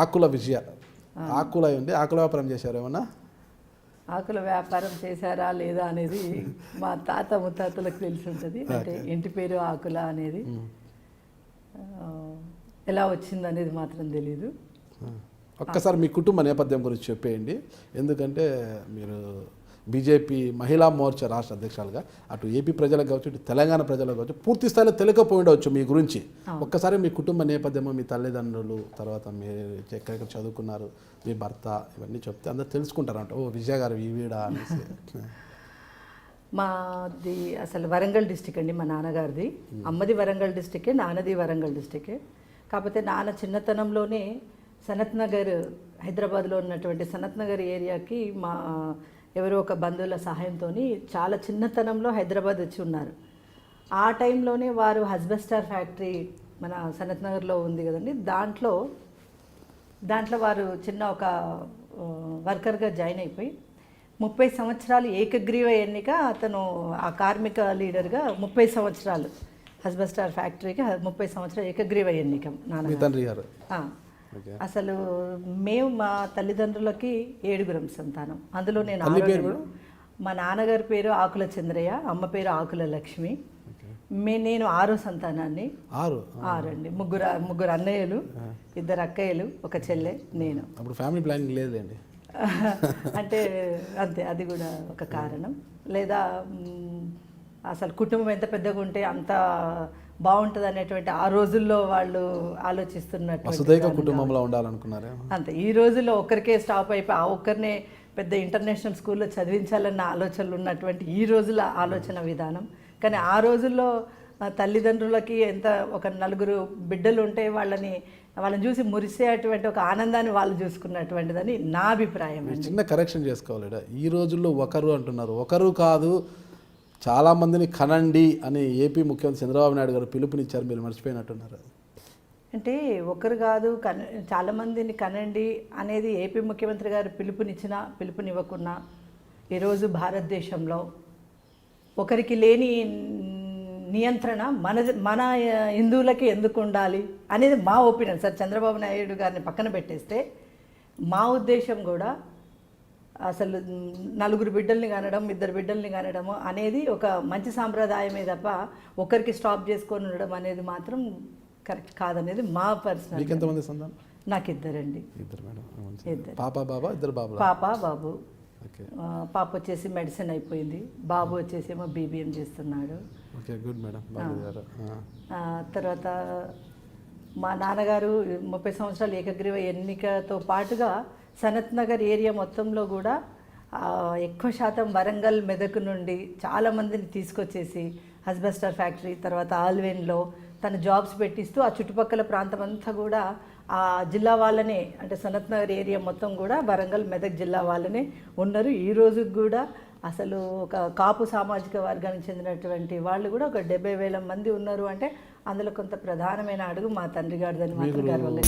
ఆకుల విజయ, ఆకుల ఉంది, ఆకుల వ్యాపారం చేశారు ఏమన్నా? ఆకుల వ్యాపారం చేశారా లేదా అనేది మా తాత ముత్తాతలకు తెలిసి ఉంటుంది. అంటే ఇంటి పేరు ఆకుల అనేది ఎలా వచ్చింది అనేది మాత్రం తెలీదు. ఒక్కసారి మీ కుటుంబ నేపథ్యం గురించి చెప్పేయండి. ఎందుకంటే మీరు బీజేపీ మహిళా మోర్చా రాష్ట్ర అధ్యక్షులుగా అటు ఏపీ ప్రజలకు కావచ్చు, ఇటు తెలంగాణ ప్రజలకు కావచ్చు పూర్తి స్థాయిలో తెలియకపోయి ఉండవచ్చు మీ గురించి. ఒక్కసారి మీ కుటుంబ నేపథ్యము, మీ తల్లిదండ్రులు, తర్వాత మీరు ఎక్కడెక్కడ చదువుకున్నారు, మీ భర్త, ఇవన్నీ చెప్తే అందరూ తెలుసుకుంటారంట, ఓ విజయ గారు ఈవిడా అనేసి. మాది అసలు వరంగల్ డిస్టిక్ అండి. మా నాన్నగారిది. అమ్మది వరంగల్ డిస్టికే, నాన్నది వరంగల్ డిస్టికే. కాకపోతే నాన్న చిన్నతనంలోనే సనత్ నగర్, హైదరాబాద్లో ఉన్నటువంటి సనత్ నగర్ ఏరియాకి మా ఎవరో ఒక బంధువుల సహాయంతో చాలా చిన్నతనంలో హైదరాబాద్ వచ్చి ఉన్నారు. ఆ టైంలోనే వారు హస్బెస్టార్ ఫ్యాక్టరీ మన సనత్ నగర్లో ఉంది కదండి, దాంట్లో వారు చిన్న ఒక వర్కర్గా జాయిన్ అయిపోయి 30 సంవత్సరాలు ఏకగ్రీవ ఎన్నిక. అతను ఆ కార్మిక లీడర్గా 30 సంవత్సరాలు హస్బెస్టార్ ఫ్యాక్టరీకి 30 సంవత్సరాలు ఏకగ్రీవ ఎన్నిక నాన్న. అసలు మేము మా తల్లిదండ్రులకి 7 సంతానం. అందులో నేను మా నాన్నగారి పేరు ఆకుల చంద్రయ్య, అమ్మ పేరు ఆకుల లక్ష్మి. నేను 6వ సంతానాన్ని. 6 అండి. ముగ్గురు అన్నయ్యలు, 2 అక్కయ్యలు, ఒక చెల్లె, నేను. అప్పుడు ఫ్యామిలీ ప్లానింగ్ లేదండి అంటే అంతే, అది కూడా ఒక కారణం. లేదా అసలు కుటుంబం ఎంత పెద్దగా ఉంటే అంత బాగుంటుంది అనేటువంటి ఆ రోజుల్లో వాళ్ళు ఆలోచిస్తున్నట్టు కుటుంబంలో ఉండాలనుకున్నారా? అంతే. ఈ రోజుల్లో ఒక్కరికే స్టాప్ అయిపోయి ఆ ఒక్కరినే పెద్ద ఇంటర్నేషనల్ స్కూల్లో చదివించాలన్న ఆలోచనలు ఉన్నటువంటి ఈ రోజుల ఆలోచన విధానం. కానీ ఆ రోజుల్లో తల్లిదండ్రులకి ఎంత ఒక 4 బిడ్డలు ఉంటే వాళ్ళని చూసి మురిసేటువంటి ఒక ఆనందాన్ని వాళ్ళు చూసుకున్నటువంటిదని నా అభిప్రాయం. చిన్న కరెక్షన్ చేసుకోవాలి. ఈ రోజుల్లో ఒకరు అంటున్నారు, ఒకరు కాదు చాలామందిని కనండి అని ఏపీ ముఖ్యమంత్రి చంద్రబాబు నాయుడు గారు పిలుపునిచ్చారు, మీరు మర్చిపోయినట్టున్నారు. అంటే ఒకరు కాదు చాలామందిని కనండి అనేది ఏపీ ముఖ్యమంత్రి గారు పిలుపునివ్వకున్నా ఈరోజు భారతదేశంలో ఒకరికి లేని నియంత్రణ మన హిందువులకి ఎందుకు ఉండాలి అనేది మా ఒపీనియన్ సార్. చంద్రబాబు నాయుడు గారిని పక్కన పెట్టేస్తే మా ఉద్దేశం కూడా అసలు 4 బిడ్డల్ని కనడం, 2 బిడ్డల్ని కనడము అనేది ఒక మంచి సాంప్రదాయమే తప్ప ఒకరికి స్టాప్ చేసుకొని ఉండడం అనేది మాత్రం కరెక్ట్ కాదనేది మా పర్సనల్. ఎంతమంది సంతానం? నాకు 2 అండి. 2 పాప బాబా? 2 బాబు. పాప బాబు. పాప వచ్చేసి మెడిసిన్ అయిపోయింది, బాబు వచ్చేసి ఏమో బీబీఎం చేస్తున్నాడు. తర్వాత మా నాన్నగారు 30 సంవత్సరాలు ఏకగ్రీవ ఎన్నికతో పాటుగా సనత్ నగర్ ఏరియా మొత్తంలో కూడా ఎక్కువ శాతం వరంగల్, మెదక్ నుండి చాలామందిని తీసుకొచ్చేసి హస్బెస్టార్ ఫ్యాక్టరీ, తర్వాత ఆల్వెన్లో తన జాబ్స్ పెట్టిస్తూ ఆ చుట్టుపక్కల ప్రాంతం అంతా కూడా ఆ జిల్లా వాళ్ళనే, అంటే సనత్ నగర్ ఏరియా మొత్తం కూడా వరంగల్, మెదక్ జిల్లా వాళ్ళనే ఉన్నారు. ఈ రోజుకి కూడా అసలు ఒక కాపు సామాజిక వర్గానికి చెందినటువంటి వాళ్ళు కూడా ఒక 70,000 మంది ఉన్నారు. అంటే అందులో కొంత ప్రధానమైన అడుగు మా తండ్రి గారిదని మాత్రం గర్వంగా